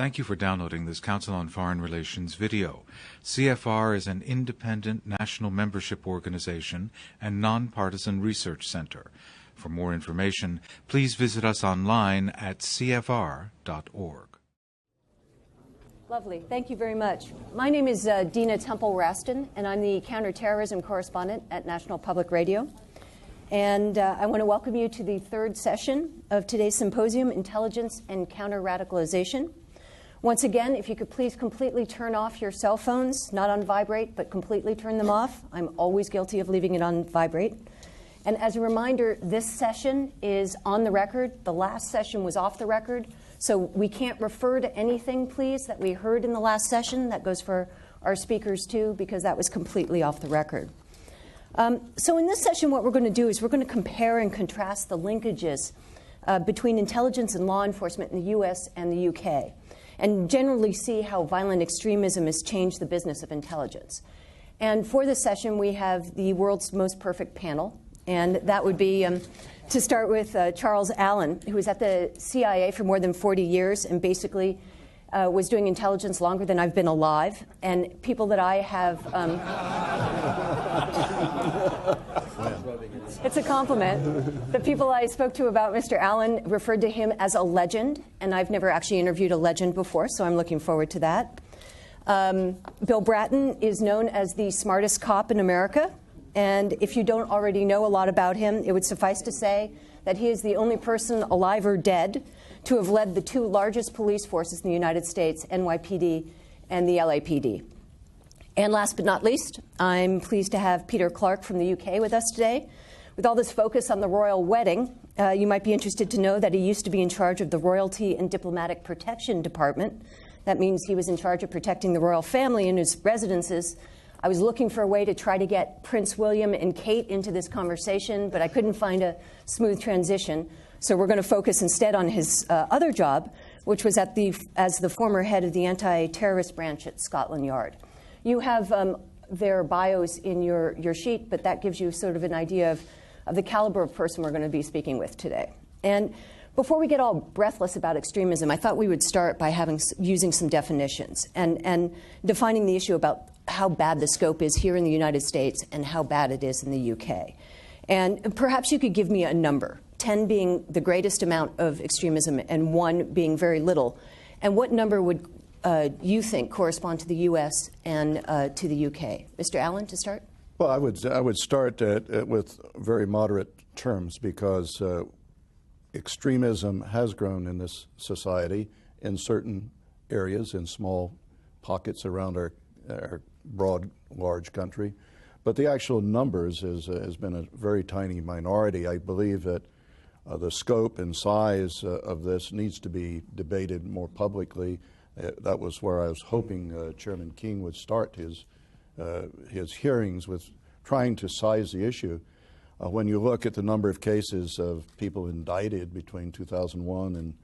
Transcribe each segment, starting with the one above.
Thank you for downloading this Council on Foreign Relations video. CFR is an independent national membership organization and nonpartisan research center. For more information, please visit us online at cfr.org. Lovely. Thank you very much. My name is Dina Temple-Raston, and I'm the counterterrorism correspondent at National Public Radio. And I want to welcome you to the third session of today's symposium, Intelligence and Counter-Radicalization. Once again, if you could please completely turn off your cell phones, not on vibrate, but completely turn them off. I'm always guilty of leaving it on vibrate. And as a reminder, this session is on the record. The last session was off the record. So we can't refer to anything, please, that we heard in the last session. That goes for our speakers, too, because that was completely off the record. So in this session, what we're going to do is we're going to compare and contrast the linkages between intelligence and law enforcement in the U.S. and the U.K., and generally see how violent extremism has changed the business of intelligence. And for this session, we have the world's most perfect panel. And that would be, to start with, Charles Allen, who was at the CIA for more than 40 years and basically was doing intelligence longer than I've been alive. And people that I have... It's a compliment. The people I spoke to about Mr. Allen referred to him as a legend, and I've never actually interviewed a legend before, so I'm looking forward to that. Bill Bratton is known as the smartest cop in America, and if you don't already know a lot about him, it would suffice to say that he is the only person, alive or dead, to have led the two largest police forces in the United States, NYPD and the LAPD. And last but not least, I'm pleased to have Peter Clark from the UK with us today. With all this focus on the royal wedding, you might be interested to know that he used to be in charge of the Royalty and Diplomatic Protection Department. That means he was in charge of protecting the royal family and his residences. I was looking for a way to try to get Prince William and Kate into this conversation, but I couldn't find a smooth transition. So we're going to focus instead on his other job, which was as the former head of the anti-terrorist branch at Scotland Yard. You have their bios in your sheet, but that gives you sort of an idea of the caliber of person we're going to be speaking with today. And before we get all breathless about extremism, I thought we would start by using some definitions and defining the issue about how bad the scope is here in the United States and how bad it is in the UK. And perhaps you could give me a number, 10 being the greatest amount of extremism and 1 being very little. And what number would you think correspond to the U.S. and to the UK? Mr. Allen, to start? Well, I would start with very moderate terms because extremism has grown in this society in certain areas, in small pockets around our broad, large country. But the actual numbers has been a very tiny minority. I believe that the scope and size of this needs to be debated more publicly. That was where I was hoping Chairman King would start his hearings, with trying to size the issue. When you look at the number of cases of people indicted between 2001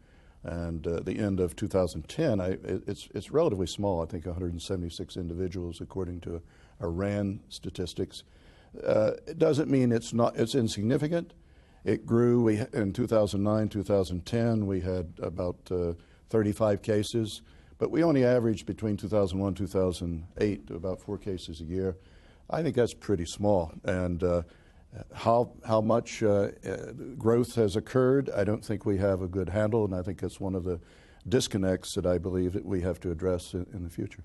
and the end of 2010, it's relatively small. I think 176 individuals, according to Iran statistics. It doesn't mean it's insignificant. It grew. In 2009, 2010, we had about 35 cases. But we only averaged between 2001 and 2008 about 4 cases a year. I think that's pretty small. And how much growth has occurred, I don't think we have a good handle, and I think that's one of the disconnects that I believe that we have to address in the future.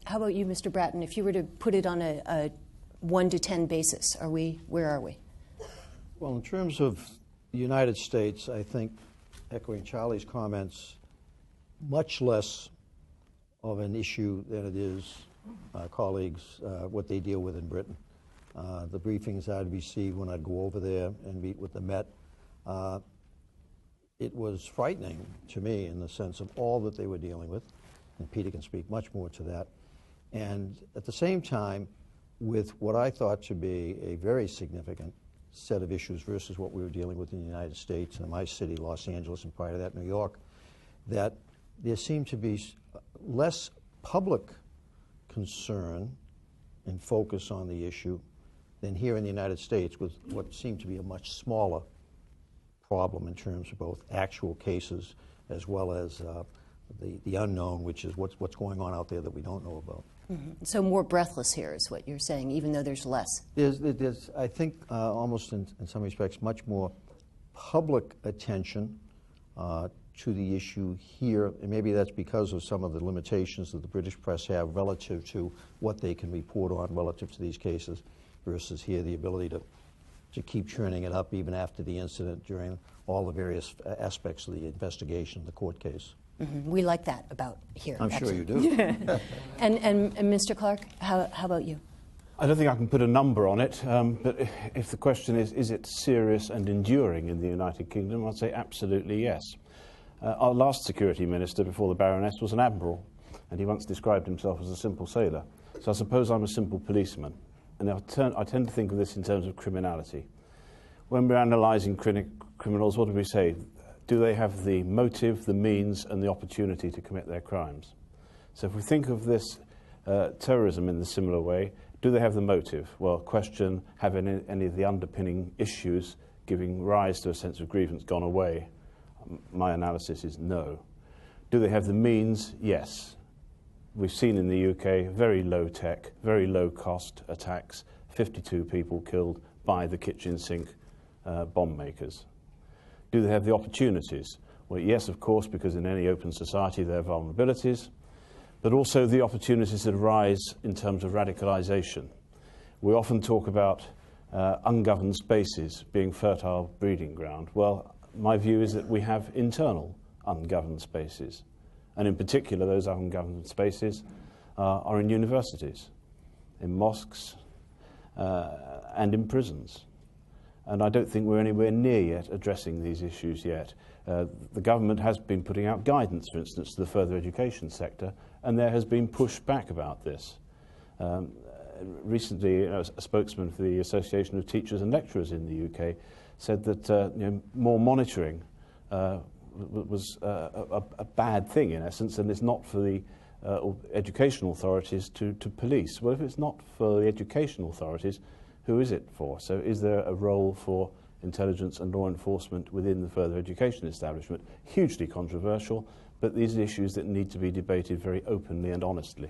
How about you, Mr. Bratton? If you were to put it on a 1 to 10 basis, where are we? Well, in terms of the United States, I think, echoing Charlie's comments, much less of an issue than it is, colleagues, what they deal with in Britain. The briefings I'd receive when I'd go over there and meet with the Met, it was frightening to me in the sense of all that they were dealing with, and Peter can speak much more to that. And at the same time, with what I thought to be a very significant set of issues versus what we were dealing with in the United States, and my city, Los Angeles, and prior to that, New York, that there seemed to be less public concern and focus on the issue than here in the United States, with what seemed to be a much smaller problem in terms of both actual cases as well as the unknown, which is what's going on out there that we don't know about. Mm-hmm. So more breathless here is what you're saying, even though there's less. There's I think, almost in some respects, much more public attention to the issue here, and maybe that's because of some of the limitations that the British press have relative to what they can report on relative to these cases, versus here the ability to keep churning it up even after the incident during all the various aspects of the investigation, the court case. Mm-hmm. We like that about here. I'm actually. sure you do. And Mr. Clark, how about you? I don't think I can put a number on it, but if the question is it serious and enduring in the United Kingdom, I'd say absolutely yes. Our last security minister before the Baroness was an admiral, and he once described himself as a simple sailor. So I suppose I'm a simple policeman. And I tend to think of this in terms of criminality. When we're analysing criminals, what do we say? Do they have the motive, the means, and the opportunity to commit their crimes? So if we think of this terrorism in the similar way, do they have the motive? Well, question, have any of the underpinning issues giving rise to a sense of grievance gone away? My analysis is no. Do they have the means? Yes. We've seen in the UK very low tech, very low cost attacks, 52 people killed by the kitchen sink bomb makers. Do they have the opportunities? Well, yes, of course, because in any open society there are vulnerabilities, but also the opportunities that arise in terms of radicalization. We often talk about ungoverned spaces being fertile breeding ground. Well, my view is that we have internal ungoverned spaces. And in particular, those ungoverned spaces are in universities, in mosques, and in prisons. And I don't think we're anywhere near yet addressing these issues yet. The government has been putting out guidance, for instance, to the further education sector, and there has been pushback about this. Recently, a spokesman for the Association of Teachers and Lecturers in the UK said that more monitoring was a bad thing, in essence, and it's not for the educational authorities to police. Well, if it's not for the educational authorities, who is it for? So is there a role for intelligence and law enforcement within the further education establishment? Hugely controversial, but these are issues that need to be debated very openly and honestly.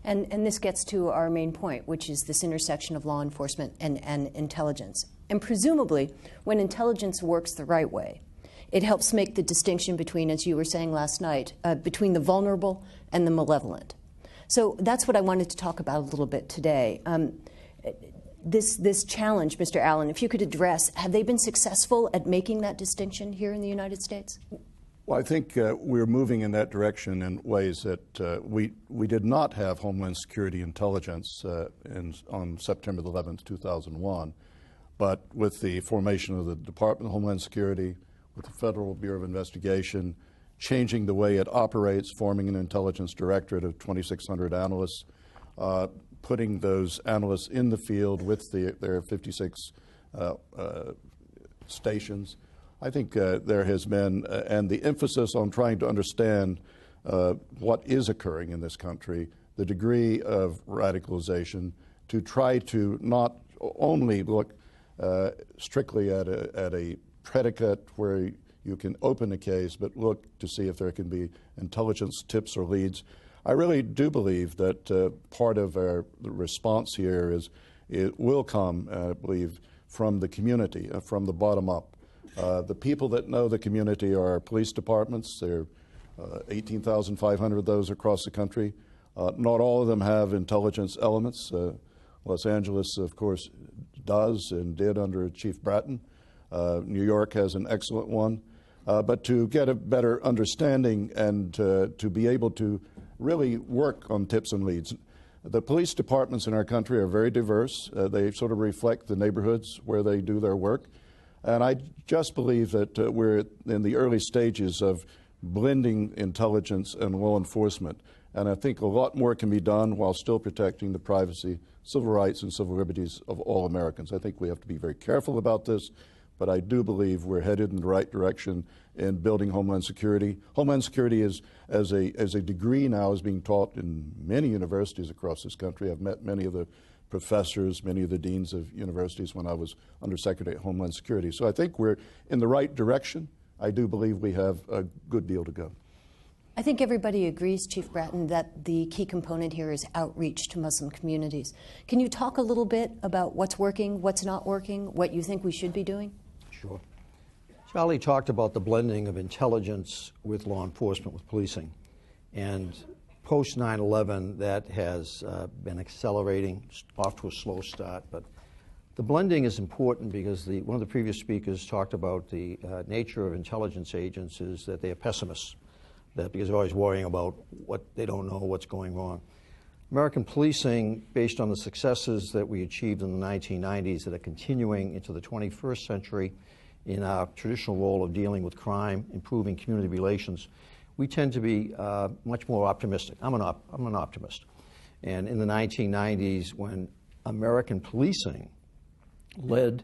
And this gets to our main point, which is this intersection of law enforcement and intelligence. And presumably, when intelligence works the right way, it helps make the distinction between, as you were saying last night, between the vulnerable and the malevolent. So that's what I wanted to talk about a little bit today. This challenge, Mr. Allen, if you could address, have they been successful at making that distinction here in the United States? Well, I think we're moving in that direction in ways that we did not have Homeland Security intelligence on September 11th, 2001. But with the formation of the Department of Homeland Security, with the Federal Bureau of Investigation, changing the way it operates, forming an intelligence directorate of 2,600 analysts, putting those analysts in the field with their 56 stations. I think there has been, and the emphasis on trying to understand what is occurring in this country, the degree of radicalization, to try to not only look strictly at a predicate where you can open a case, but look to see if there can be intelligence tips or leads. I really do believe that part of our response here is it will come, I believe, from the community, from the bottom up. The people that know the community are our police departments. There are 18,500 of those across the country. Not all of them have intelligence elements. Los Angeles, of course, does and did under Chief Bratton. New York has an excellent one. But to get a better understanding and to be able to really work on tips and leads. The police departments in our country are very diverse. They sort of reflect the neighborhoods where they do their work. And I just believe that we're in the early stages of blending intelligence and law enforcement. And I think a lot more can be done while still protecting the privacy, civil rights, and civil liberties of all Americans. I think we have to be very careful about this, but I do believe we're headed in the right direction in building Homeland Security. Homeland Security is, as a degree now, is being taught in many universities across this country. I've met many of the professors, many of the deans of universities when I was Undersecretary of Homeland Security. So I think we're in the right direction. I do believe we have a good deal to go. I think everybody agrees, Chief Bratton, that the key component here is outreach to Muslim communities. Can you talk a little bit about what's working, what's not working, what you think we should be doing? Sure. Charlie talked about the blending of intelligence with law enforcement, with policing. And post 9/11, that has been accelerating, off to a slow start. But the blending is important because one of the previous speakers talked about the nature of intelligence agents is that they are pessimists, because they're always worrying about what they don't know, what's going wrong. American policing, based on the successes that we achieved in the 1990s that are continuing into the 21st century in our traditional role of dealing with crime, improving community relations, we tend to be much more optimistic. I'm an optimist. And in the 1990s, when American policing led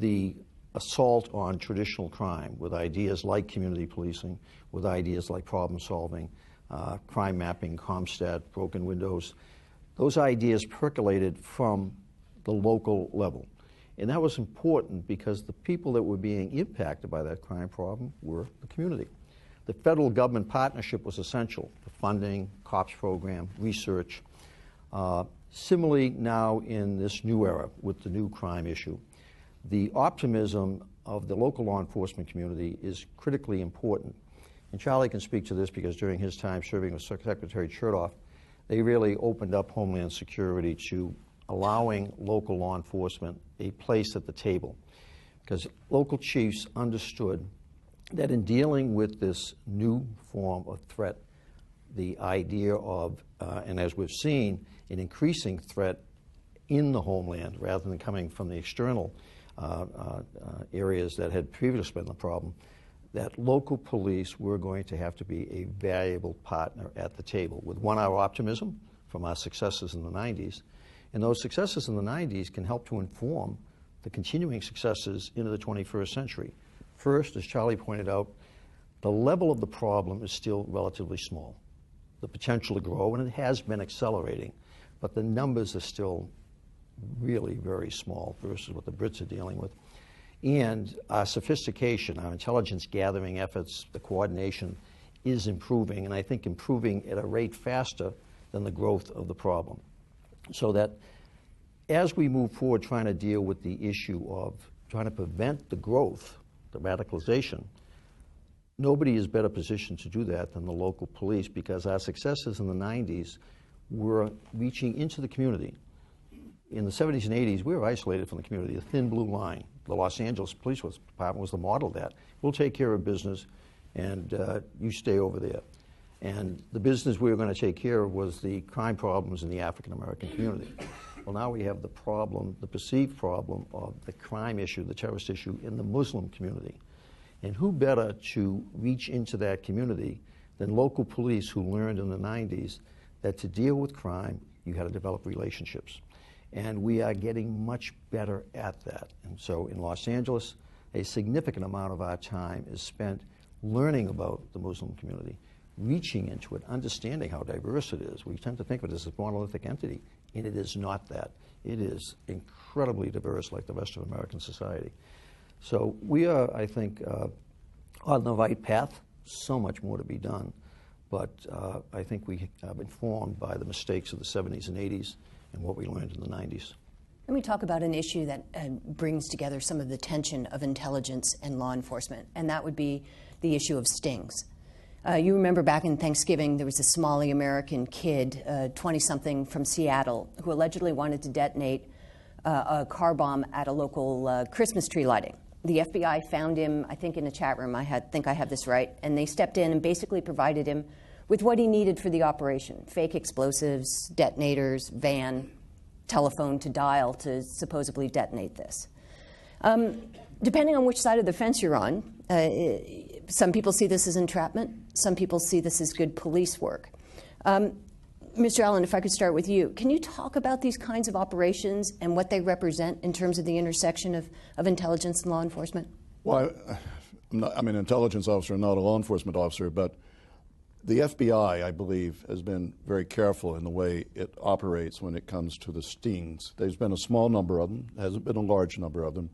the assault on traditional crime with ideas like community policing, with ideas like problem solving, crime mapping, CompStat, broken windows, those ideas percolated from the local level. And that was important because the people that were being impacted by that crime problem were the community. The federal government partnership was essential, the funding, COPS program, research. Similarly, now in this new era with the new crime issue, the optimism of the local law enforcement community is critically important. And Charlie can speak to this because during his time serving with Secretary Chertoff, they really opened up Homeland Security to allowing local law enforcement a place at the table. Because local chiefs understood that in dealing with this new form of threat, the idea of, and as we've seen, an increasing threat in the homeland rather than coming from the external areas that had previously been the problem, that local police were going to have to be a valuable partner at the table with our optimism from our successes in the 90s. And those successes in the 90s can help to inform the continuing successes into the 21st century. First, as Charlie pointed out, the level of the problem is still relatively small. The potential to grow, and it has been accelerating, but the numbers are still really very small versus what the Brits are dealing with. And our sophistication, our intelligence gathering efforts, the coordination is improving, and I think improving at a rate faster than the growth of the problem. So that as we move forward trying to deal with the issue of trying to prevent the growth, the radicalization, nobody is better positioned to do that than the local police, because our successes in the 90s were reaching into the community. In the 70s and 80s, we were isolated from the community, the thin blue line. The Los Angeles Police Department was the model of that. We'll take care of business, and you stay over there. And the business we were going to take care of was the crime problems in the African-American community. Well, now we have the problem, the perceived problem of the crime issue, the terrorist issue in the Muslim community. And who better to reach into that community than local police who learned in the 90s that to deal with crime, you had to develop relationships. And we are getting much better at that. And so in Los Angeles, a significant amount of our time is spent learning about the Muslim community, reaching into it, understanding how diverse it is. We tend to think of it as a monolithic entity, and it is not that. It is incredibly diverse like the rest of American society. So we are, I think, on the right path. So much more to be done. But I think we have been informed by the mistakes of the 70s and 80s and what we learned in the 90s. Let me talk about an issue that brings together some of the tension of intelligence and law enforcement, and that would be the issue of stings. You remember back in Thanksgiving, there was a Somali American kid, 20-something from Seattle, who allegedly wanted to detonate a car bomb at a local Christmas tree lighting. The FBI found him, I think in a chat room, think I have this right, and they stepped in and basically provided him with what he needed for the operation: fake explosives, detonators, van, telephone to dial to supposedly detonate this. Depending on which side of the fence you're on, some people see this as entrapment, some people see this as good police work. Mr. Allen, if I could start with you, can you talk about these kinds of operations and what they represent in terms of the intersection of intelligence and law enforcement? Well, I'm an intelligence officer, not a law enforcement officer, but the FBI, I believe, has been very careful in the way it operates when it comes to the stings. There's been a small number of them, hasn't been a large number of them.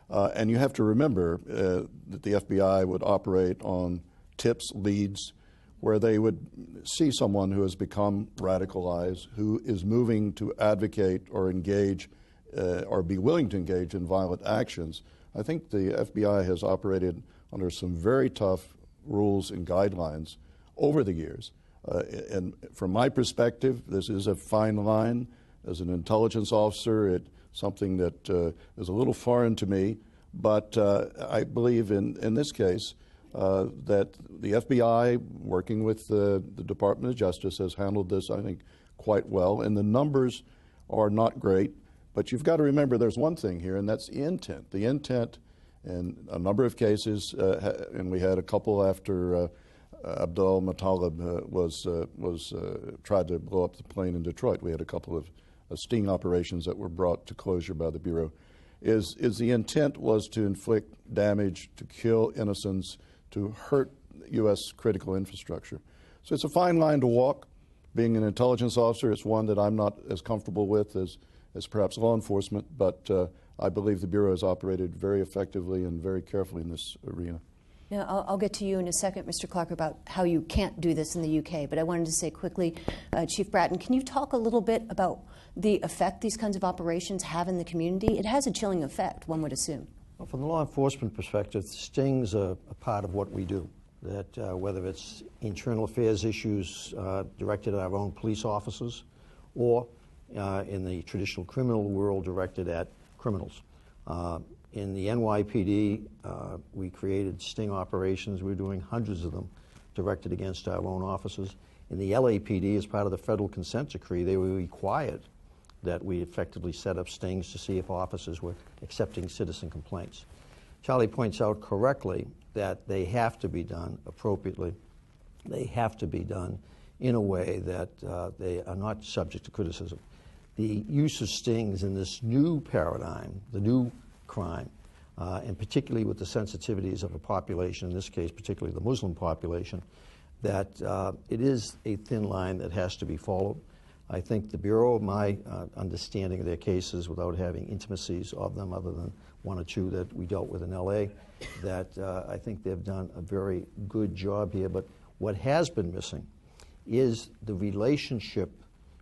And you have to remember that the FBI would operate on tips, leads, where they would see someone who has become radicalized, who is moving to advocate or engage or be willing to engage in violent actions. I think the FBI has operated under some very tough rules and guidelines over the years. And from my perspective, this is a fine line. As an intelligence officer, it's something that is a little foreign to me, but I believe in this case that the FBI, working with the Department of Justice, has handled this, I think, quite well. And the numbers are not great, but you've got to remember there's one thing here, and that's the intent. The intent in a number of cases, and we had a couple after Abdul Muttalib was tried to blow up the plane in Detroit. We had a couple of sting operations that were brought to closure by the Bureau. Is the intent was to inflict damage, to kill innocents, to hurt U.S. critical infrastructure. So it's a fine line to walk. Being an intelligence officer, it's one that I'm not as comfortable with as perhaps law enforcement, but I believe the Bureau has operated very effectively and very carefully in this arena. Now, I'll get to you in a second, Mr. Clark, about how you can't do this in the UK, but I wanted to say quickly, Chief Bratton, can you talk a little bit about the effect these kinds of operations have in the community? It has a chilling effect, one would assume. Well, from the law enforcement perspective, stings are a part of what we do. That whether it's internal affairs issues directed at our own police officers, or in the traditional criminal world directed at criminals. In the NYPD, we created sting operations. We're doing hundreds of them directed against our own officers. In the LAPD, as part of the federal consent decree, they were required that we effectively set up stings to see if officers were accepting citizen complaints. Charlie points out correctly that they have to be done appropriately. They have to be done in a way that they are not subject to criticism. The use of stings in this new paradigm, the new crime, and particularly with the sensitivities of a population, in this case particularly the Muslim population, that it is a thin line that has to be followed. I think the Bureau, my understanding of their cases without having intimacies of them other than one or two that we dealt with in LA, that I think they've done a very good job here. But what has been missing is the relationship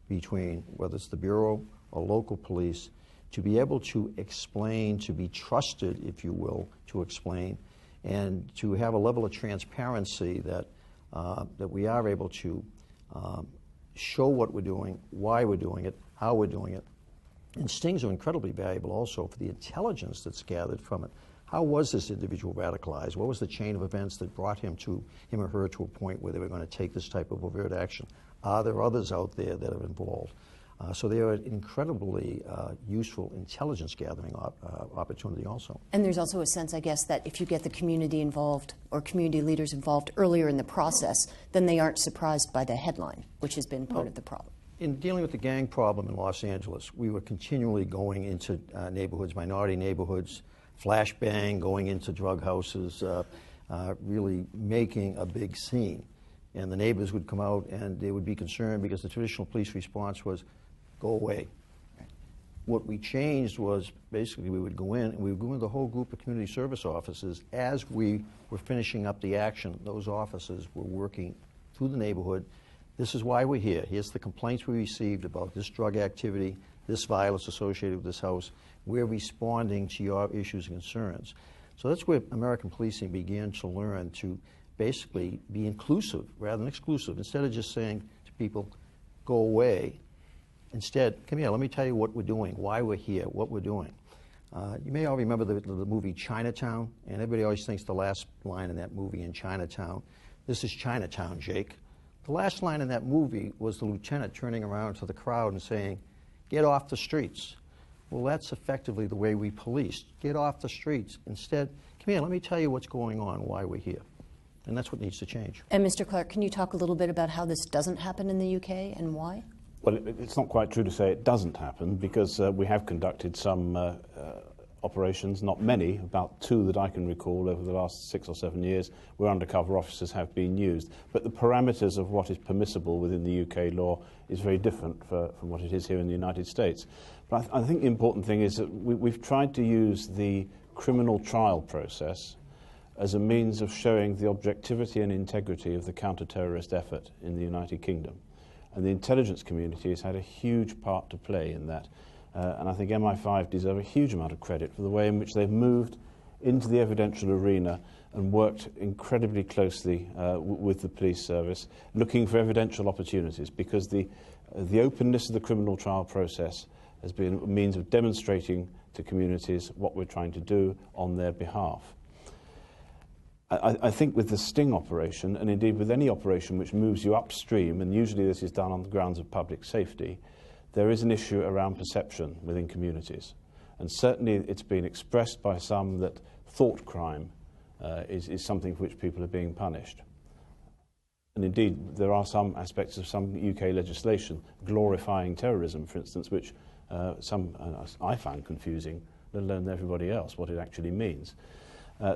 between, whether it's the Bureau or local police, to be able to explain, to be trusted, if you will, to explain, and to have a level of transparency that, that we are able to show what we're doing, why we're doing it, how we're doing it. And stings are incredibly valuable also for the intelligence that's gathered from it. How was this individual radicalized? What was the chain of events that brought him or her to a point where they were going to take this type of overt action? Are there others out there that are involved? So they are an incredibly useful intelligence gathering opportunity also. And there's also a sense, I guess, that if you get the community involved or community leaders involved earlier in the process, then they aren't surprised by the headline, which has been part of the problem. In dealing with the gang problem in Los Angeles, we were continually going into neighborhoods, minority neighborhoods, flashbang, going into drug houses, really making a big scene. And the neighbors would come out and they would be concerned because the traditional police response was, go away. What we changed was basically we would go in and we would go into the whole group of community service officers. As we were finishing up the action, those officers were working through the neighborhood. This is why we're here. Here's the complaints we received about this drug activity, this violence associated with this house. We're responding to your issues and concerns. So that's where American policing began to learn to basically be inclusive rather than exclusive. Instead of just saying to people, go away, instead, come here, let me tell you what we're doing, why we're here, what we're doing. You may all remember the movie Chinatown, and everybody always thinks the last line in that movie in Chinatown, this is Chinatown, Jake. The last line in that movie was the lieutenant turning around to the crowd and saying, get off the streets. Well, that's effectively the way we police. Get off the streets. Instead, come here, let me tell you what's going on, why we're here. And that's what needs to change. And Mr. Clark, can you talk a little bit about how this doesn't happen in the UK and why? Well, it's not quite true to say it doesn't happen because we have conducted some operations, not many, about 2 that I can recall over the last 6 or 7 years, where undercover officers have been used. But the parameters of what is permissible within the UK law is very different from what it is here in the United States. But I think the important thing is that we've tried to use the criminal trial process as a means of showing the objectivity and integrity of the counter-terrorist effort in the United Kingdom. And the intelligence community has had a huge part to play in that. And I think MI5 deserve a huge amount of credit for the way in which they've moved into the evidential arena and worked incredibly closely with the police service, looking for evidential opportunities, because the openness of the criminal trial process has been a means of demonstrating to communities what we're trying to do on their behalf. I think with the sting operation, and indeed with any operation which moves you upstream, and usually this is done on the grounds of public safety, there is an issue around perception within communities. And certainly it's been expressed by some that thought crime is something for which people are being punished. And indeed, there are some aspects of some UK legislation glorifying terrorism, for instance, which I found confusing, let alone everybody else, what it actually means.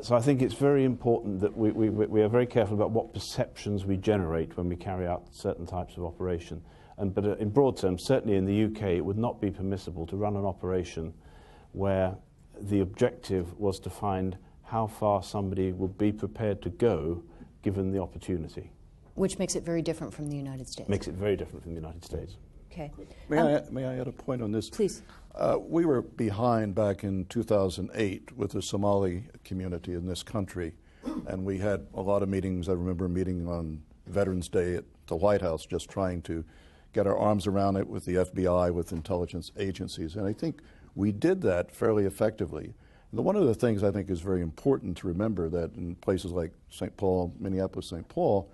So I think it's very important that we are very careful about what perceptions we generate when we carry out certain types of operation. But in broad terms, certainly in the UK, it would not be permissible to run an operation where the objective was to find how far somebody would be prepared to go given the opportunity. Which makes it very different from the United States. Makes it very different from the United States. Okay. May I add a point on this? Please. We were behind back in 2008 with the Somali community in this country, and we had a lot of meetings. I remember a meeting on Veterans Day at the White House, just trying to get our arms around it with the FBI, with intelligence agencies, and I think we did that fairly effectively. And one of the things I think is very important to remember that in places like St. Paul, Minneapolis, St. Paul,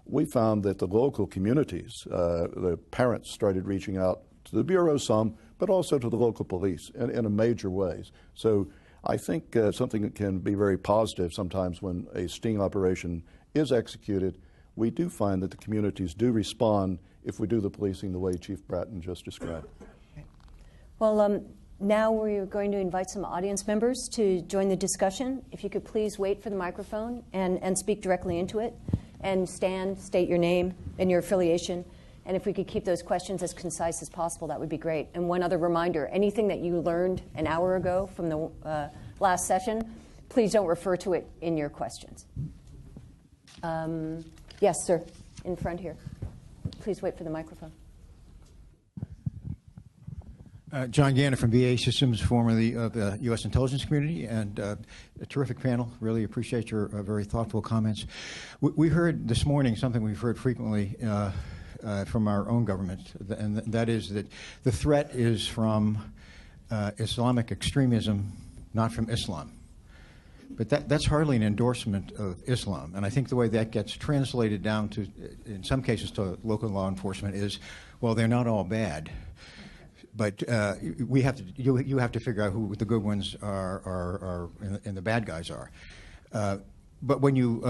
we found that the local communities, the parents started reaching out to the Bureau some, but also to the local police in a major ways. So I think something that can be very positive sometimes when a sting operation is executed, we do find that the communities do respond if we do the policing the way Chief Bratton just described. Well, now we're going to invite some audience members to join the discussion. If you could please wait for the microphone and speak directly into it, and stand, state your name and your affiliation. And if we could keep those questions as concise as possible, that would be great. And one other reminder, anything that you learned an hour ago from the last session, please don't refer to it in your questions. Yes, sir, in front here. Please wait for the microphone. John Gannon from BAE Systems, formerly of the U.S. intelligence community, and a terrific panel. Really appreciate your very thoughtful comments. We heard this morning something we've heard frequently from our own government, and that is that the threat is from Islamic extremism, not from Islam. But that's hardly an endorsement of Islam. And I think the way that gets translated down to, in some cases, to local law enforcement is, well, they're not all bad. But you have to figure out who the good ones are and the bad guys are. But when you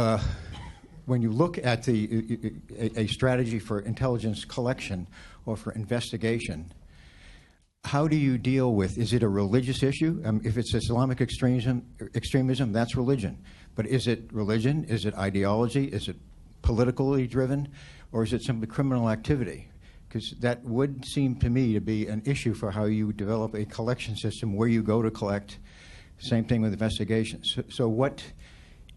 look at a strategy for intelligence collection or for investigation, how do you deal with, is it a religious issue? If it's Islamic extremism, that's religion. But is it religion? Is it ideology? Is it politically driven? Or is it simply criminal activity? Because that would seem to me to be an issue for how you develop a collection system where you go to collect. Same thing with investigations. So what,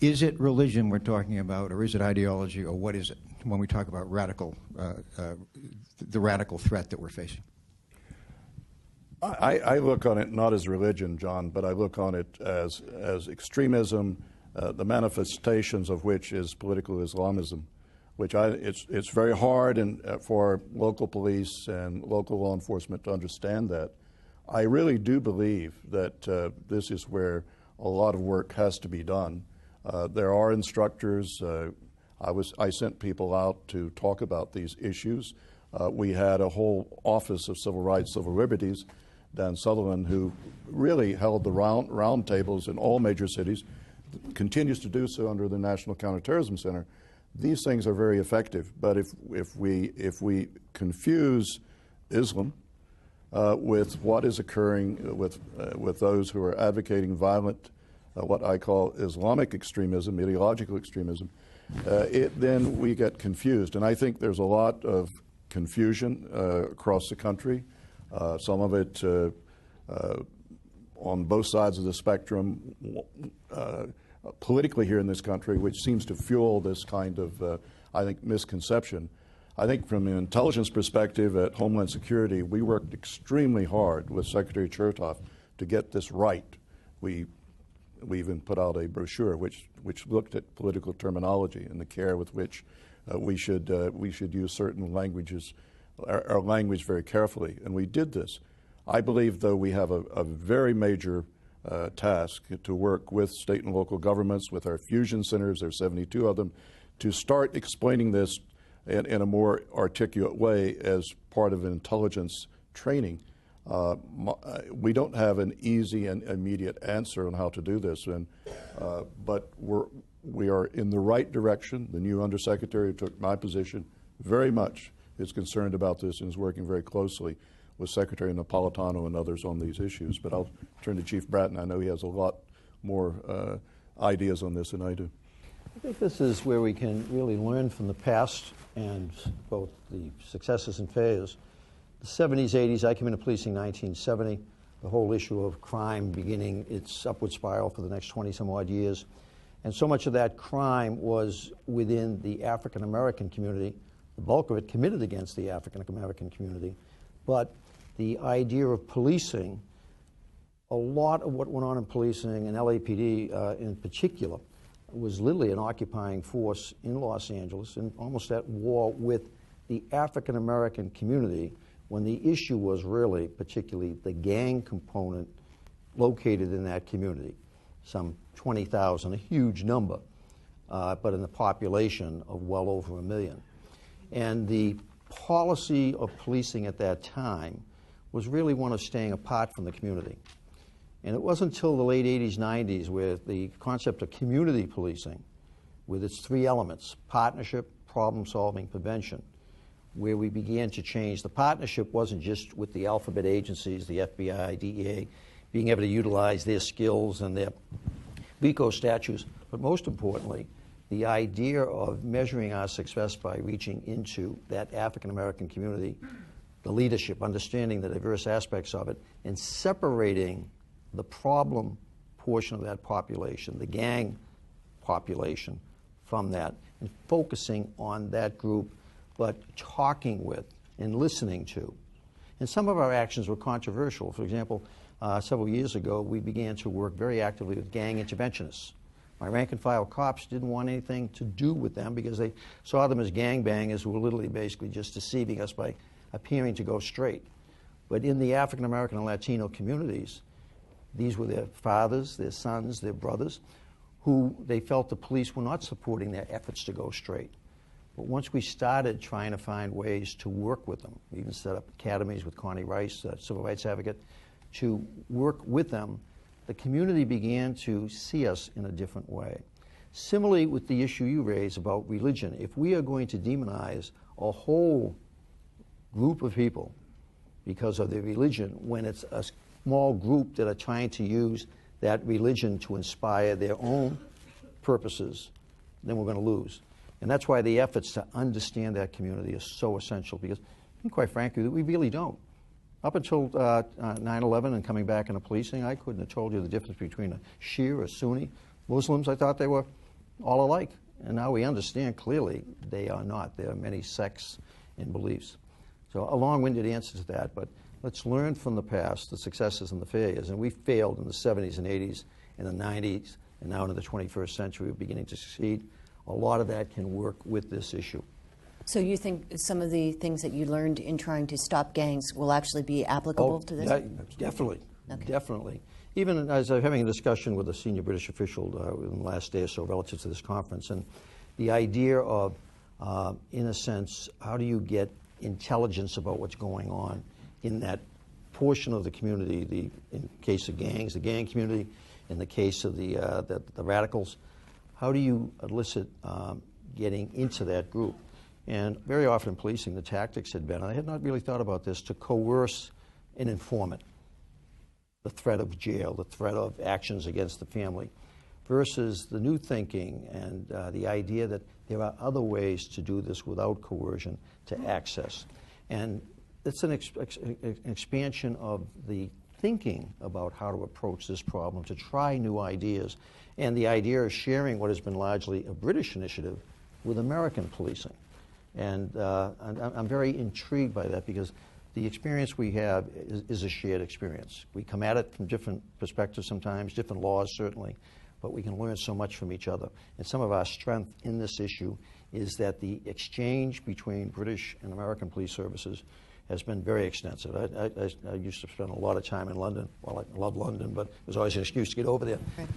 is it religion we're talking about, or is it ideology, or what is it when we talk about the radical threat that we're facing? I look on it not as religion, John, but I look on it as extremism, the manifestations of which is political Islamism, which it's very hard for local police and local law enforcement to understand that. I really do believe that this is where a lot of work has to be done. There are instructors. I sent people out to talk about these issues. We had a whole Office of Civil Rights, Civil Liberties, Dan Sutherland, who really held the round tables in all major cities, continues to do so under the National Counterterrorism Center. These things are very effective, but if we confuse Islam with what is occurring with those who are advocating violent, what I call Islamic extremism, ideological extremism, then we get confused. And I think there's a lot of confusion across the country. Some of it on both sides of the spectrum, politically here in this country, which seems to fuel this kind of, I think, misconception. I think from an intelligence perspective at Homeland Security, we worked extremely hard with Secretary Chertoff to get this right. We even put out a brochure which looked at political terminology and the care with which we should use certain languages, our language very carefully, and we did this. I believe, though, we have a very major task to work with state and local governments, with our fusion centers, there are 72 of them, to start explaining this in a more articulate way as part of intelligence training. We don't have an easy and immediate answer on how to do this, but we are in the right direction. The new Undersecretary who took my position very much is concerned about this and is working very closely with Secretary Napolitano and others on these issues. But I'll turn to Chief Bratton. I know he has a lot more ideas on this than I do. I think this is where we can really learn from the past and both the successes and failures. The 70s, 80s, I came into policing in 1970. The whole issue of crime beginning its upward spiral for the next 20 some odd years. And so much of that crime was within the African American community, the bulk of it committed against the African American community. But the idea of policing, a lot of what went on in policing and LAPD in particular, was literally an occupying force in Los Angeles and almost at war with the African American community when the issue was really particularly the gang component located in that community. Some 20,000, a huge number, but in a population of well over 1 million. And the policy of policing at that time was really one of staying apart from the community. And it wasn't until the late 80s, 90s where the concept of community policing, with its 3 elements, partnership, problem solving, prevention, where we began to change. The partnership wasn't just with the alphabet agencies, the FBI, DEA, being able to utilize their skills and their RICO statutes, but most importantly, the idea of measuring our success by reaching into that African American community, the leadership, understanding the diverse aspects of it, and separating the problem portion of that population, the gang population, from that, and focusing on that group, but talking with and listening to. And some of our actions were controversial. For example, several years ago, we began to work very actively with gang interventionists. My rank and file cops didn't want anything to do with them because they saw them as gangbangers who were literally basically just deceiving us by appearing to go straight. But in the African American and Latino communities, these were their fathers, their sons, their brothers, who they felt the police were not supporting their efforts to go straight. But once we started trying to find ways to work with them, we even set up academies with Connie Rice, a civil rights advocate, to work with them, the community began to see us in a different way. Similarly with the issue you raised about religion, if we are going to demonize a whole group of people because of their religion, when it's a small group that are trying to use that religion to inspire their own purposes, then we're going to lose. And that's why the efforts to understand that community is so essential, because quite frankly, we really don't. Up until 9/11 and coming back into policing, I couldn't have told you the difference between a Shia or Sunni. Muslims, I thought they were all alike. And now we understand clearly they are not. There are many sects and beliefs. So a long-winded answer to that, but let's learn from the past, the successes and the failures. And we failed in the 70s and 80s, in the 90s, and now into the 21st century, we're beginning to succeed. A lot of that can work with this issue. So you think some of the things that you learned in trying to stop gangs will actually be applicable to this? Definitely, Okay. definitely. Even as I was having a discussion with a senior British official in the last day or so relative to this conference, and the idea of, in a sense, how do you get intelligence about what's going on in that portion of the community, in case of gangs, the gang community, in the case of the radicals, how do you elicit getting into that group? And very often in policing, the tactics had been, and I had not really thought about this, to coerce an informant, the threat of jail, the threat of actions against the family, versus the new thinking and the idea that there are other ways to do this without coercion to access. And it's an expansion of the thinking about how to approach this problem, to try new ideas, and the idea of sharing what has been largely a British initiative with American policing. And I'm very intrigued by that, because the experience we have is a shared experience. We come at it from different perspectives sometimes, different laws certainly, but we can learn so much from each other. And some of our strength in this issue is that the exchange between British and American police services has been very extensive. I used to spend a lot of time in London. Well, I love London, but it was always an excuse to get over there. Right.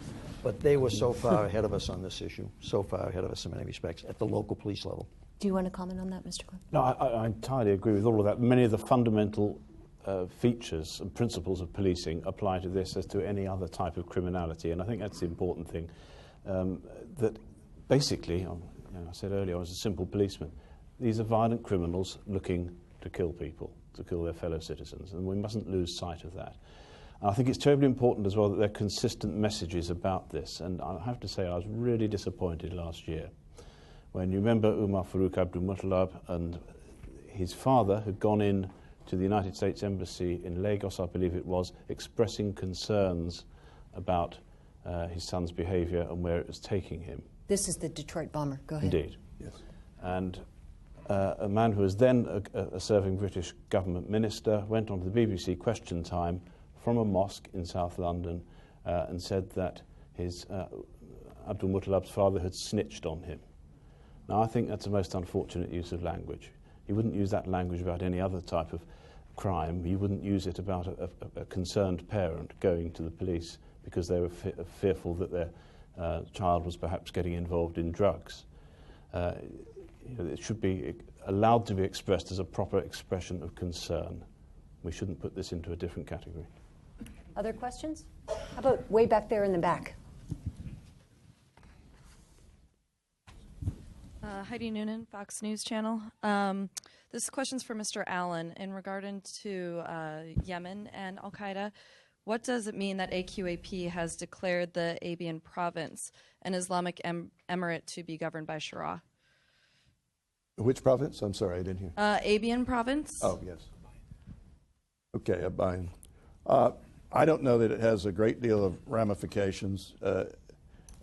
But they were so far ahead of us on this issue, so far ahead of us in many respects, at the local police level. Do you want to comment on that, Mr. Kroll? No, I entirely agree with all of that. Many of the fundamental features and principles of policing apply to this as to any other type of criminality, and I think that's the important thing. That basically, I said earlier, I was a simple policeman. These are violent criminals looking to kill people, to kill their fellow citizens, and we mustn't lose sight of that. And I think it's terribly important as well that there are consistent messages about this, and I have to say I was really disappointed last year when, you remember, Umar Farouk Abdul Muttalab and his father had gone in to the United States Embassy in Lagos, I believe it was, expressing concerns about his son's behaviour and where it was taking him. This is the Detroit bomber. Go ahead. Indeed. Yes. And a man who was then a serving British government minister went on to the BBC Question Time from a mosque in South London and said that his Abdul Muttalab's father had snitched on him. Now, I think that's a most unfortunate use of language. You wouldn't use that language about any other type of crime. You wouldn't use it about a concerned parent going to the police because they were fearful that their child was perhaps getting involved in drugs. It should be allowed to be expressed as a proper expression of concern. We shouldn't put this into a different category. Other questions? How about way back there in the back? Heidi Noonan, Fox News Channel. This question's for Mr. Allen in regard to Yemen and Al-Qaeda. What does it mean that AQAP has declared the Abyei province an Islamic emirate to be governed by Sharia? Which province? I'm sorry, I didn't hear. Abyei province. Oh, yes. Okay, Abyei. I don't know that it has a great deal of ramifications.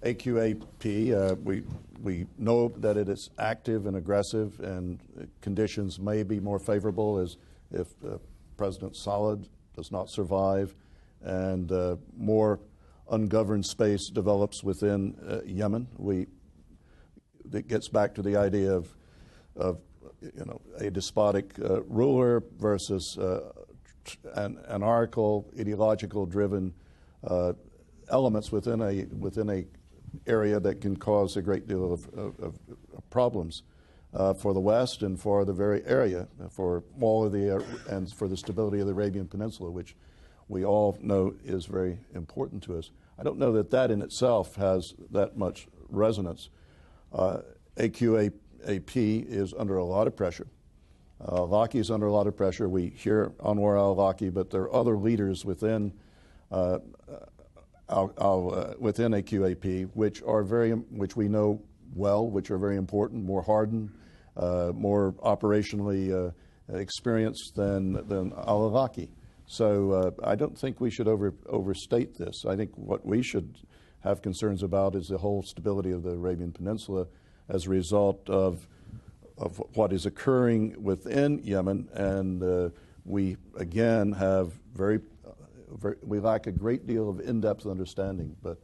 AQAP, we know that it is active and aggressive, and conditions may be more favorable as if President Saleh does not survive and more ungoverned space develops within Yemen. That gets back to the idea of a despotic ruler versus an anarchical, ideological-driven elements within a area that can cause a great deal of problems for the West and for the very area, for all of the and for the stability of the Arabian Peninsula, which we all know is very important to us. I don't know that that in itself has that much resonance. AQAP is under a lot of pressure. Al-Awlaki is under a lot of pressure. We hear Anwar al-Awlaki, but there are other leaders within within AQAP which we know well, which are very important, more hardened, more operationally experienced than al-Awlaki. So I don't think we should overstate this. I think what we should have concerns about is the whole stability of the Arabian Peninsula as a result of what is occurring within Yemen, and we again have we lack a great deal of in-depth understanding. But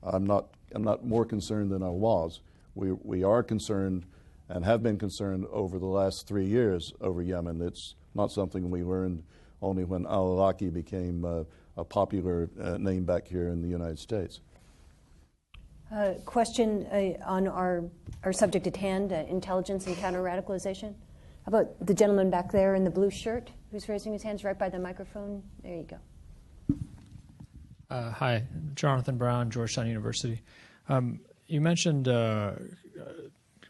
I'm not more concerned than I was. We are concerned and have been concerned over the last 3 years over Yemen. It's not something we learned only when al-Awlaki became a popular name back here in the United States. Question on our subject at hand, intelligence and counter-radicalization. How about the gentleman back there in the blue shirt who's raising his hands right by the microphone? There you go. Hi, Jonathan Brown, Georgetown University. You mentioned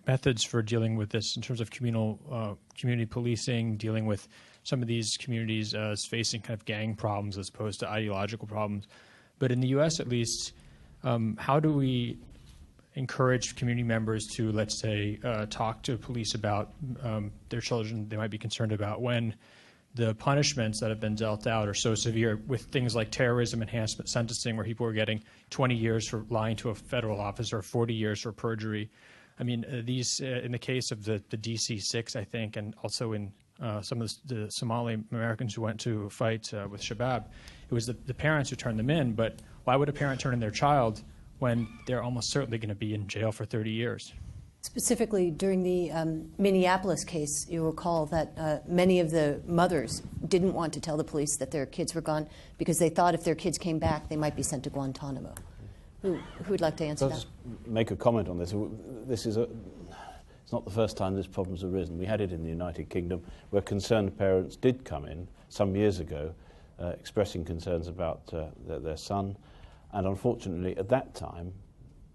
methods for dealing with this in terms of community policing, dealing with some of these communities facing kind of gang problems as opposed to ideological problems. But in the U.S., at least, how do we encourage community members to, let's say, talk to police about their children they might be concerned about when the punishments that have been dealt out are so severe with things like terrorism enhancement sentencing, where people are getting 20 years for lying to a federal officer, 40 years for perjury. I mean, these, in the case of the DC-6, I think, and also in some of the Somali Americans who went to fight with Shabab, it was the parents who turned them in. But why would a parent turn in their child when they're almost certainly going to be in jail for 30 years? Specifically, during the Minneapolis case, you recall that many of the mothers didn't want to tell the police that their kids were gone because they thought if their kids came back, they might be sent to Guantanamo. Who would like to answer that? I'll just make a comment on this. It's not the first time this problem's arisen. We had it in the United Kingdom, where concerned parents did come in some years ago, expressing concerns about their son, and unfortunately, at that time,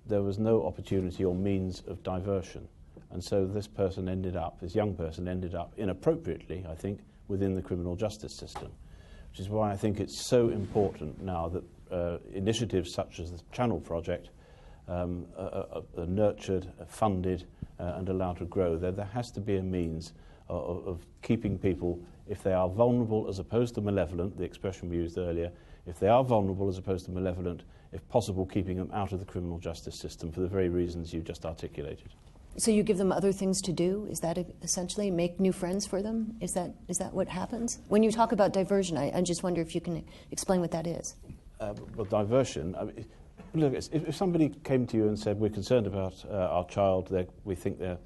there was no opportunity or means of diversion. And so this young person ended up inappropriately, I think, within the criminal justice system, which is why I think it's so important now that initiatives such as the Channel Project are nurtured, funded, and allowed to grow. There has to be a means of keeping people, if they are vulnerable as opposed to malevolent, the expression we used earlier, if they are vulnerable as opposed to malevolent, if possible, keeping them out of the criminal justice system for the very reasons you just articulated. So you give them other things to do? Is that essentially make new friends for them? Is that what happens? When you talk about diversion, I just wonder if you can explain what that is. Well, diversion, look, if somebody came to you and said, we're concerned about our child, we think they're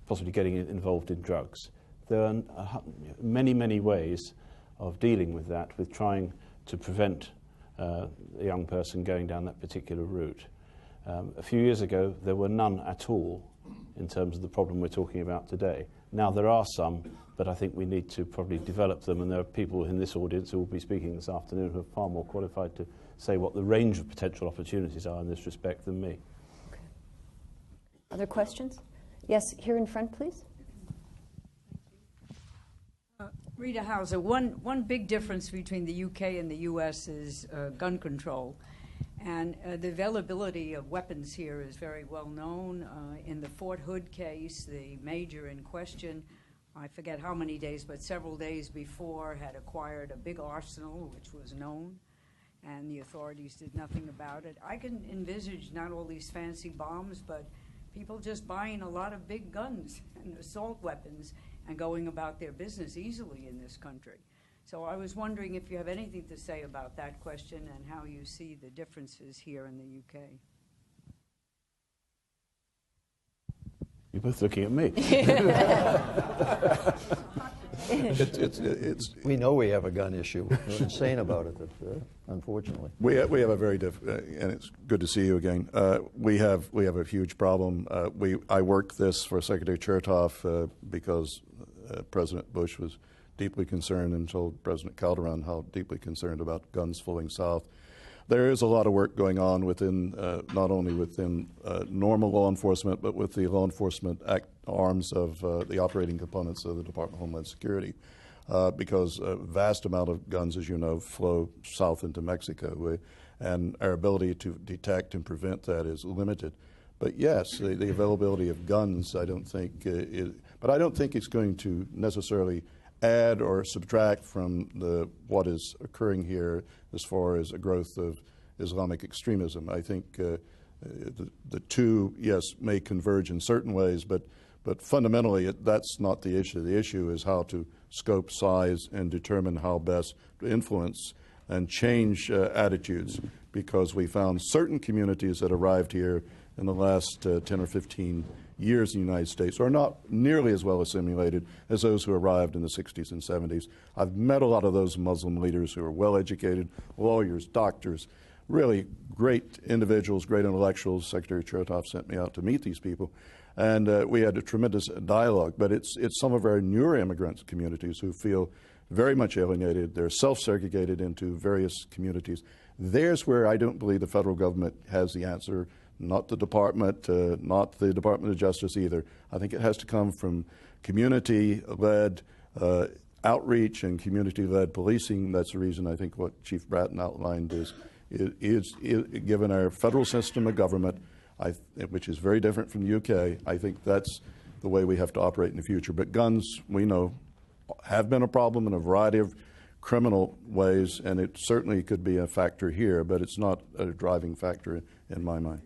possibly getting involved in drugs, there are many, many ways of dealing with that, with trying to prevent a young person going down that particular route. A few years ago, there were none at all in terms of the problem we're talking about today. Now there are some, but I think we need to probably develop them, and there are people in this audience who will be speaking this afternoon who are far more qualified to say what the range of potential opportunities are in this respect than me. Okay. Other questions? Yes, here in front, please. Rita Hauser, one big difference between the UK and the US is gun control. And the availability of weapons here is very well known. In the Fort Hood case, the major in question, I forget how many days, but several days before, had acquired a big arsenal, which was known, and the authorities did nothing about it. I can envisage not all these fancy bombs, but people just buying a lot of big guns and assault weapons and going about their business easily in this country. So I was wondering if you have anything to say about that question and how you see the differences here in the UK. You're both looking at me. We know we have a gun issue. We're insane about it, unfortunately. We have a very and it's good to see you again. We have a huge problem. I worked this for Secretary Chertoff because President Bush was deeply concerned and told President Calderon how deeply concerned about guns flowing south. There is a lot of work going on within, not only within normal law enforcement, but with the law enforcement arms of the operating components of the Department of Homeland Security, because a vast amount of guns, as you know, flow south into Mexico, and our ability to detect and prevent that is limited. But yes, the availability of guns, I don't think, but I don't think it's going to necessarily add or subtract from what is occurring here as far as a growth of Islamic extremism. I think the two, yes, may converge in certain ways, but fundamentally that's not the issue. The issue is how to scope, size, and determine how best to influence and change attitudes, because we found certain communities that arrived here in the last 10 or 15 years in the United States are not nearly as well assimilated as those who arrived in the 60s and 70s. I've met a lot of those Muslim leaders who are well-educated, lawyers, doctors, really great individuals, great intellectuals. Secretary Chertoff sent me out to meet these people, and we had a tremendous dialogue. But it's some of our newer immigrant communities who feel very much alienated. They're self-segregated into various communities. There's where I don't believe the federal government has the answer. Not the department, not the Department of Justice either. I think it has to come from community-led outreach and community-led policing. That's the reason I think what Chief Bratton outlined is given our federal system of government, which is very different from the UK, I think that's the way we have to operate in the future. But guns, we know, have been a problem in a variety of criminal ways, and it certainly could be a factor here, but it's not a driving factor in my mind.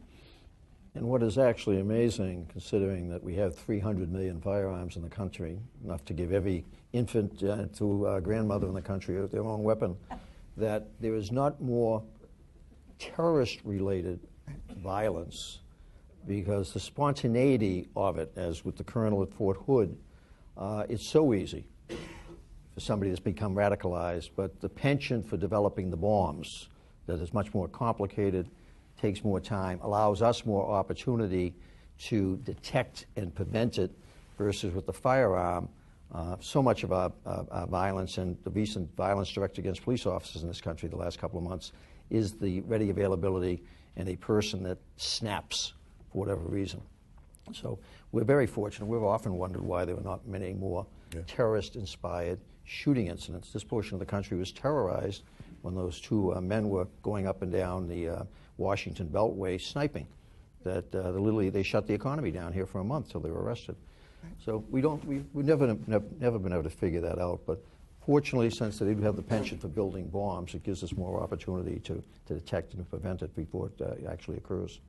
And what is actually amazing, considering that we have 300 million firearms in the country, enough to give every infant to grandmother in the country their own weapon, that there is not more terrorist-related violence, because the spontaneity of it, as with the colonel at Fort Hood, it's so easy for somebody that's become radicalized, but the penchant for developing the bombs, that is much more complicated, takes more time, allows us more opportunity to detect and prevent it, versus with the firearm, so much of our violence and the recent violence directed against police officers in this country the last couple of months is the ready availability and a person that snaps for whatever reason. So we're very fortunate. We've often wondered why there were not many more terrorist-inspired shooting incidents. This portion of the country was terrorized when those two men were going up and down the Washington Beltway sniping. That literally they shut the economy down here for a month till they were arrested. So we've never been able to figure that out. But fortunately, since they do have the penchant for building bombs, it gives us more opportunity to detect and prevent it before it actually occurs.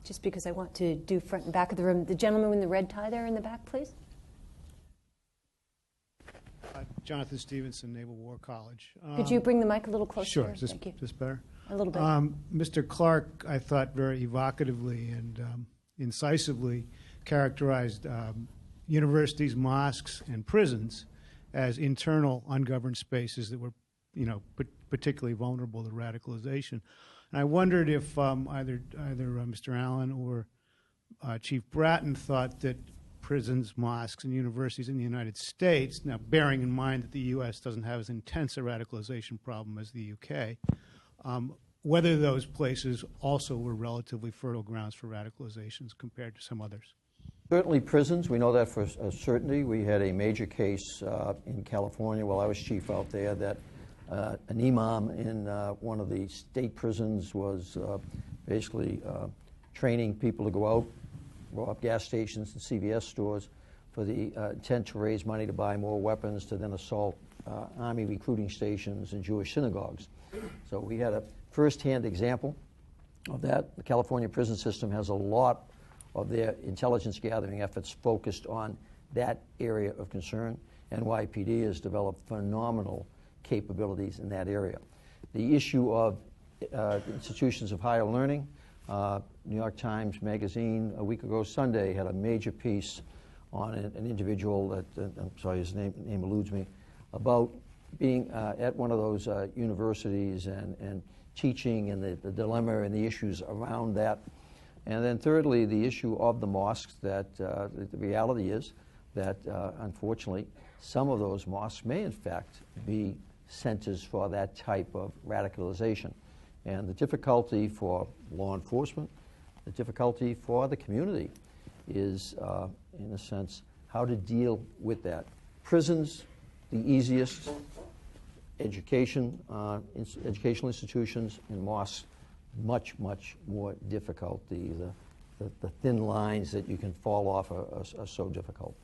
Just because I want to do front and back of the room. The gentleman in the red tie there in the back, please. Jonathan Stevenson, Naval War College. Could you bring the mic a little closer? Sure. Is this better? A little bit. Mr. Clark, I thought very evocatively and incisively characterized universities, mosques, and prisons as internal, ungoverned spaces that were, particularly vulnerable to radicalization. And I wondered if either Mr. Allen or Chief Bratton thought that prisons, mosques, and universities in the United States, now bearing in mind that the U.S. doesn't have as intense a radicalization problem as the U.K., whether those places also were relatively fertile grounds for radicalizations compared to some others. Certainly prisons, we know that for a certainty. We had a major case in California while I was chief out there that an imam in one of the state prisons was basically training people to go out, rob gas stations and CVS stores for the intent to raise money to buy more weapons to then assault army recruiting stations and Jewish synagogues. So we had a first-hand example of that. The California prison system has a lot of their intelligence gathering efforts focused on that area of concern. NYPD has developed phenomenal capabilities in that area. The issue of institutions of higher learning, New York Times Magazine a week ago Sunday had a major piece on an individual that, I'm sorry, his name eludes me, about being at one of those universities and teaching and the dilemma and the issues around that. And then thirdly, the issue of the mosques, that the reality is that unfortunately some of those mosques may in fact be centers for that type of radicalization. And the difficulty for law enforcement, the difficulty for the community is, in a sense, how to deal with that. Prisons, the easiest. Educational institutions and mosques, much more difficult. The thin lines that you can fall off are so difficult.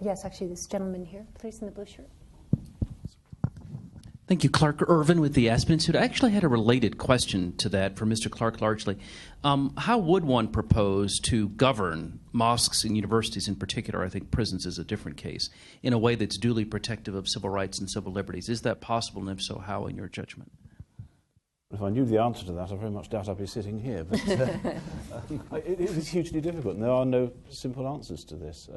Yes, actually, this gentleman here, please, in the blue shirt. Thank you. Clark Irvin with the Aspen Institute. I actually had a related question to that for Mr. Clark largely. How would one propose to govern mosques and universities in particular, I think prisons is a different case, in a way that's duly protective of civil rights and civil liberties? Is that possible, and if so, how in your judgment? If I knew the answer to that, I very much doubt I'd be sitting here. But it is hugely difficult, and there are no simple answers to this.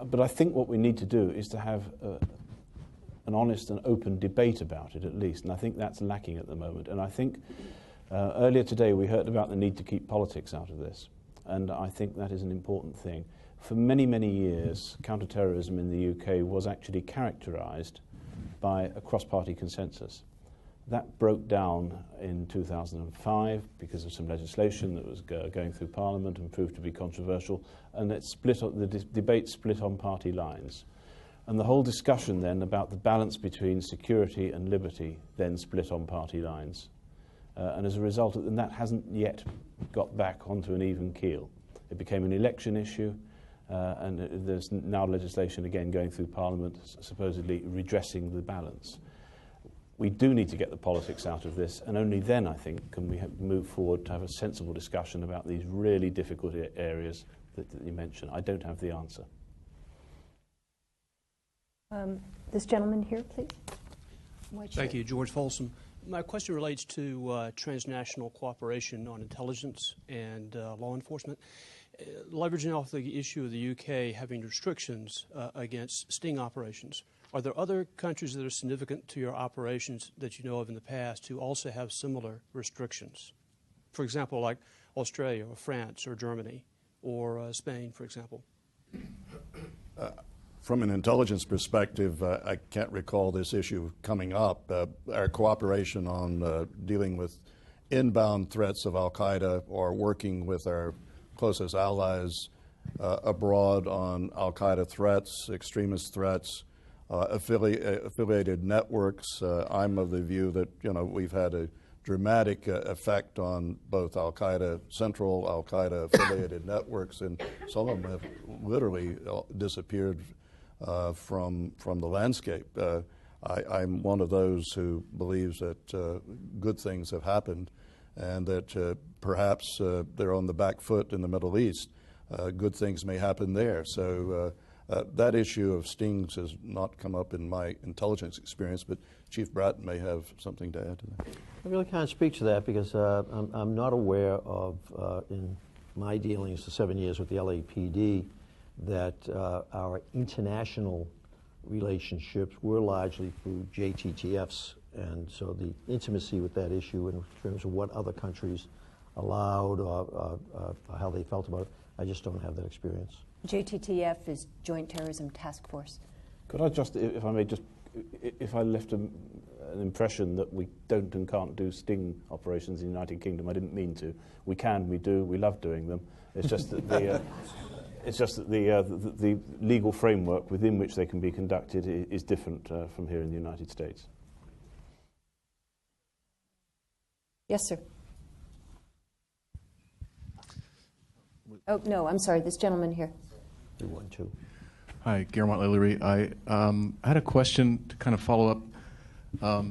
But I think what we need to do is to have an honest and open debate about it, at least, and I think that's lacking at the moment. And I think earlier today we heard about the need to keep politics out of this, and I think that is an important thing. For many, many years, counterterrorism in the UK was actually characterised by a cross-party consensus. That broke down in 2005 because of some legislation that was going through Parliament and proved to be controversial, and it split. The debate split on party lines. And the whole discussion then about the balance between security and liberty then split on party lines. And as a result, and that hasn't yet got back onto an even keel. It became an election issue, And there's now legislation again going through Parliament supposedly redressing the balance. We do need to get the politics out of this, and only then, I think, can we move forward to have a sensible discussion about these really difficult areas that you mentioned. I don't have the answer. This gentleman here, please. Thank you, George Folsom. My question relates to transnational cooperation on intelligence and law enforcement. Leveraging off the issue of the UK having restrictions against sting operations, are there other countries that are significant to your operations that you know of in the past who also have similar restrictions? For example, like Australia or France or Germany or Spain, for example? From an intelligence perspective, I can't recall this issue coming up. Our cooperation on dealing with inbound threats of al-Qaeda or working with our closest allies abroad on al-Qaeda threats, extremist threats, affiliated networks. I'm of the view that we've had a dramatic effect on both al-Qaeda central, al-Qaeda affiliated networks, and some of them have literally disappeared from the landscape. I'm one of those who believes that good things have happened, and that perhaps they're on the back foot in the Middle East. Good things may happen there. So that issue of stings has not come up in my intelligence experience, but Chief Bratton may have something to add to that. I really can't speak to that because I'm not aware of, in my dealings for 7 years with the LAPD, that our international relationships were largely through JTTFs. And so the intimacy with that issue in terms of what other countries allowed or how they felt about it, I just don't have that experience. JTTF is Joint Terrorism Task Force. Could I just, if I may, if I left an impression that we don't and can't do sting operations in the United Kingdom, I didn't mean to. We can, we do, we love doing them. It's just that the legal framework within which they can be conducted is different from here in the United States. Yes, sir. Oh, no, I'm sorry, this gentleman here. Do one, too. Hi, Guillermo Lillery. I had a question to kind of follow up.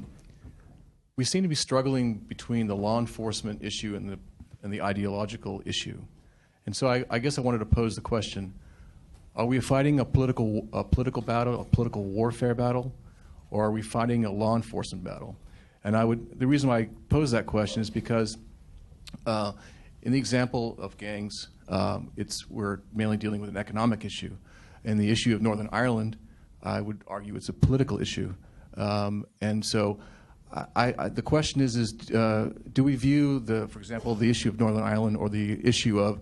We seem to be struggling between the law enforcement issue and the ideological issue. And so I guess I wanted to pose the question, are we fighting a political battle, a political warfare battle, or are we fighting a law enforcement battle? And the reason why I pose that question is because in the example of gangs, we're mainly dealing with an economic issue. And the issue of Northern Ireland, I would argue it's a political issue. And so the question is do we view, for example, the issue of Northern Ireland or the issue of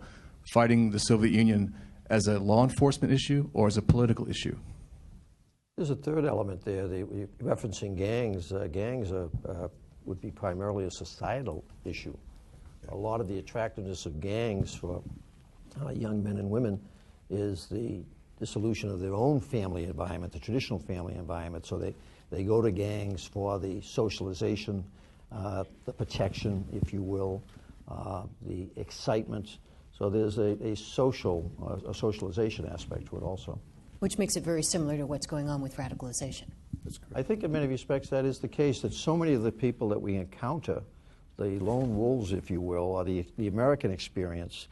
fighting the Soviet Union as a law enforcement issue or as a political issue? There's a third element there. Referencing gangs, would be primarily a societal issue. A lot of the attractiveness of gangs for young men and women is the dissolution of their own family environment, the traditional family environment. So they go to gangs for the socialization, the protection, if you will, the excitement. So there's a socialization aspect to it also. Which makes it very similar to what's going on with radicalization. I think in many respects that is the case, that so many of the people that we encounter, the lone wolves, if you will, or the American experience,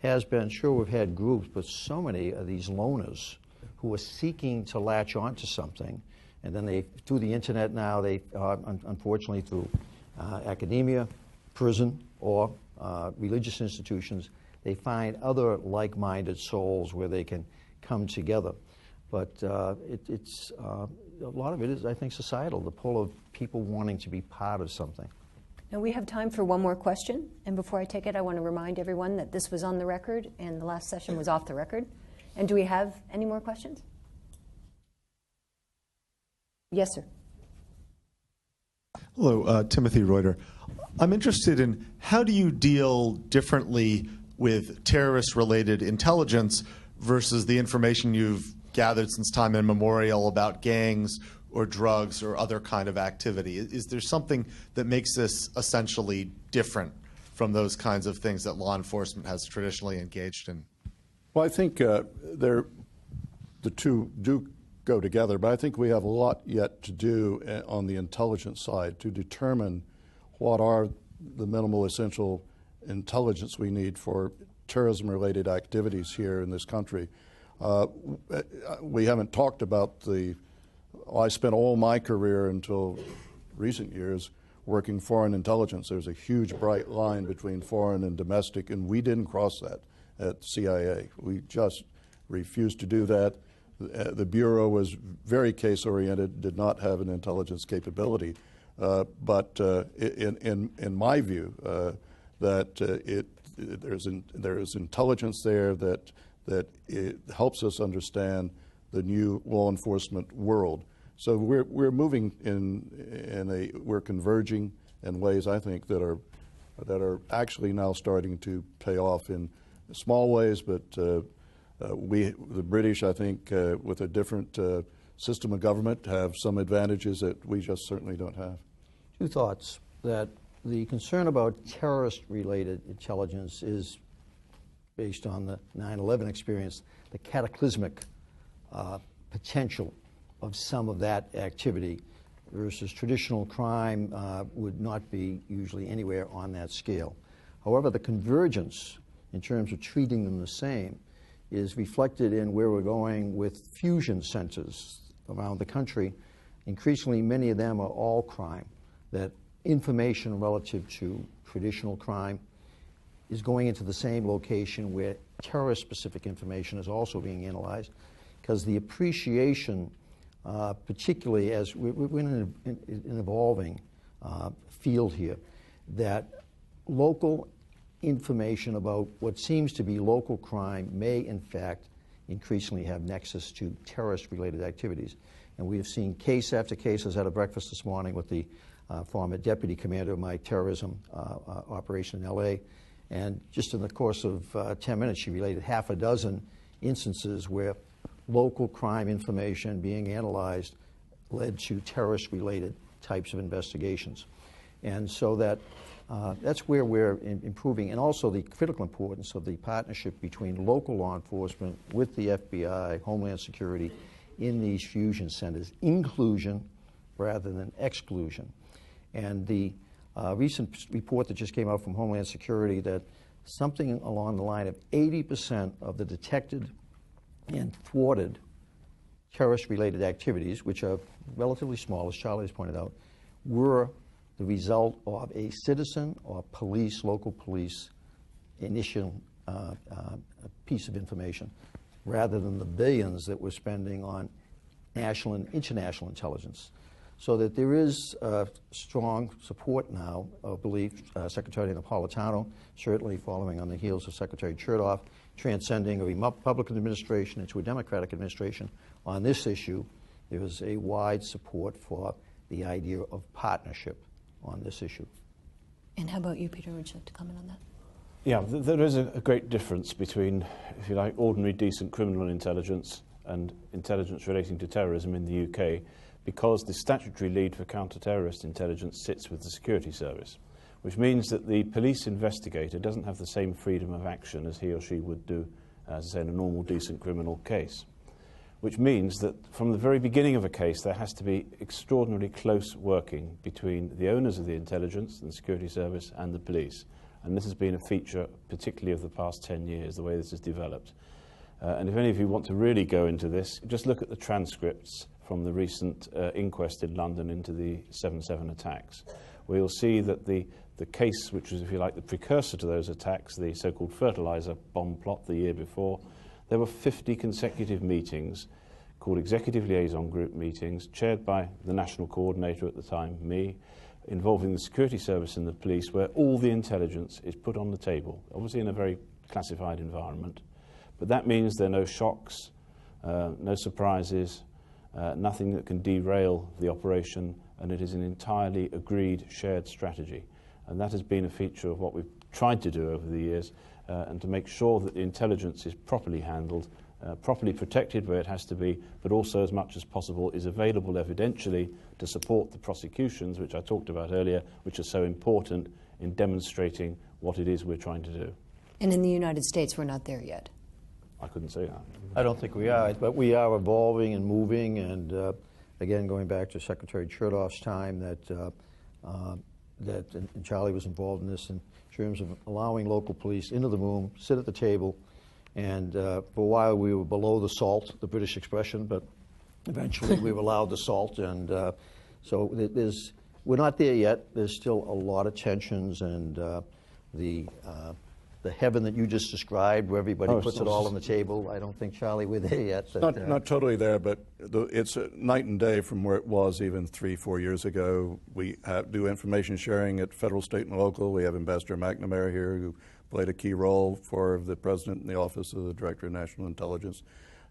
has been, sure, we've had groups, but so many of these loners who are seeking to latch onto something, and then they, through the internet now, they unfortunately through academia, prison, or religious institutions, they find other like-minded souls where they can come together. But it's a lot of it is, I think, societal, the pull of people wanting to be part of something. Now we have time for one more question, and before I take it, I want to remind everyone that this was on the record and the last session was off the record. And do we have any more questions? Yes, sir. Hello, Timothy Reuter. I'm interested in how do you deal differently with terrorist-related intelligence versus the information you've gathered since time immemorial about gangs or drugs or other kind of activity? Is there something that makes this essentially different from those kinds of things that law enforcement has traditionally engaged in? Well, I think the two do go together, but I think we have a lot yet to do on the intelligence side to determine what are the minimal essential intelligence we need for terrorism-related activities here in this country. We haven't talked about I spent all my career until recent years working foreign intelligence. There's a huge bright line between foreign and domestic, and we didn't cross that at CIA. We just refused to do that. The Bureau was very case-oriented, did not have an intelligence capability. But in my view, that there is intelligence there that it helps us understand the new law enforcement world. So we're moving we're converging in ways, I think, that are actually now starting to pay off in small ways, but the British, I think, with a different system of government, have some advantages that we just certainly don't have. Two thoughts. That the concern about terrorist-related intelligence is based on the 9/11 experience, the cataclysmic potential of some of that activity versus traditional crime would not be usually anywhere on that scale. However, the convergence in terms of treating them the same is reflected in where we're going with fusion centers around the country. Increasingly, many of them are all crime, that information relative to traditional crime is going into the same location where terrorist-specific information is also being analyzed, because the appreciation, particularly as we're in an evolving field here, that local information about what seems to be local crime may, in fact, increasingly have nexus to terrorist-related activities. And we have seen case after case. I was at a breakfast this morning with the former deputy commander of my terrorism operation in L.A., and just in the course of 10 minutes, she related half a dozen instances where local crime information being analyzed led to terrorist-related types of investigations. And so that's where we're improving, and also the critical importance of the partnership between local law enforcement with the FBI, Homeland Security, in these fusion centers. Inclusion rather than exclusion. And the recent report that just came out from Homeland Security that something along the line of 80% of the detected and thwarted terrorist-related activities, which are relatively small, as Charlie has pointed out, were the result of a citizen or police, local police, initial piece of information, rather than the billions that we're spending on national and international intelligence. So that there is strong support now, I believe, Secretary Napolitano, certainly following on the heels of Secretary Chertoff, transcending a Republican administration into a Democratic administration on this issue. There is a wide support for the idea of partnership on this issue. And how about you, Peter? Would you like to comment on that? Yeah, there is a great difference between, if you like, ordinary decent criminal intelligence and intelligence relating to terrorism in the UK, because the statutory lead for counter-terrorist intelligence sits with the security service, which means that the police investigator doesn't have the same freedom of action as he or she would do, as I say, in a normal decent criminal case. Which means that from the very beginning of a case, there has to be extraordinarily close working between the owners of the intelligence and the security service and the police. And this has been a feature particularly of the past 10 years, the way this has developed. And if any of you want to really go into this, just look at the transcripts from the recent inquest in London into the 7/7 attacks, where you'll see that the case, which was, if you like, the precursor to those attacks, the so-called fertilizer bomb plot the year before, there were 50 consecutive meetings called Executive Liaison Group meetings, chaired by the National Coordinator at the time, me, involving the security service and the police, where all the intelligence is put on the table, obviously in a very classified environment. But that means there are no shocks, no surprises, nothing that can derail the operation, and it is an entirely agreed, shared strategy. And that has been a feature of what we've tried to do over the years, and to make sure that the intelligence is properly handled, properly protected where it has to be, but also as much as possible is available evidentially to support the prosecutions, which I talked about earlier, which are so important in demonstrating what it is we're trying to do. And in the United States, we're not there yet. I couldn't say that. I don't think we are, but we are evolving and moving, and again, going back to Secretary Chertoff's time, and Charlie was involved in this in terms of allowing local police into the room, sit at the table, and for a while we were below the salt, the British expression, but eventually we were allowed the salt, and so we're not there yet. There's still a lot of tensions, and the heaven that you just described, where everybody puts it all on the table, I don't think, Charlie, we're there yet. But, not totally there, but it's night and day from where it was even 3-4 years ago. We do information sharing at federal, state, and local. We have Ambassador McNamara here, who played a key role for the President in the Office of the Director of National Intelligence.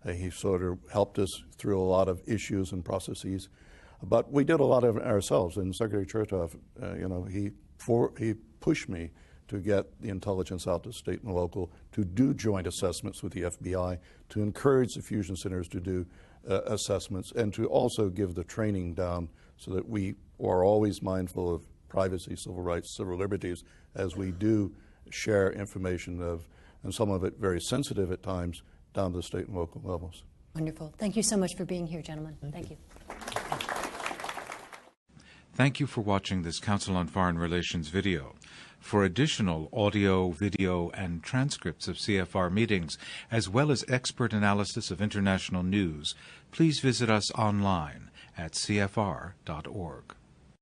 He sort of helped us through a lot of issues and processes. But we did a lot of it ourselves, and Secretary Chertoff, he pushed me to get the intelligence out to state and local, to do joint assessments with the FBI, to encourage the fusion centers to do assessments, and to also give the training down so that we are always mindful of privacy, civil rights, civil liberties, as we do share information and some of it very sensitive at times, down to the state and local levels. Wonderful. Thank you so much for being here, gentlemen. Thank you. Thank you for watching this Council on Foreign Relations video. For additional audio, video, and transcripts of CFR meetings, as well as expert analysis of international news, please visit us online at cfr.org.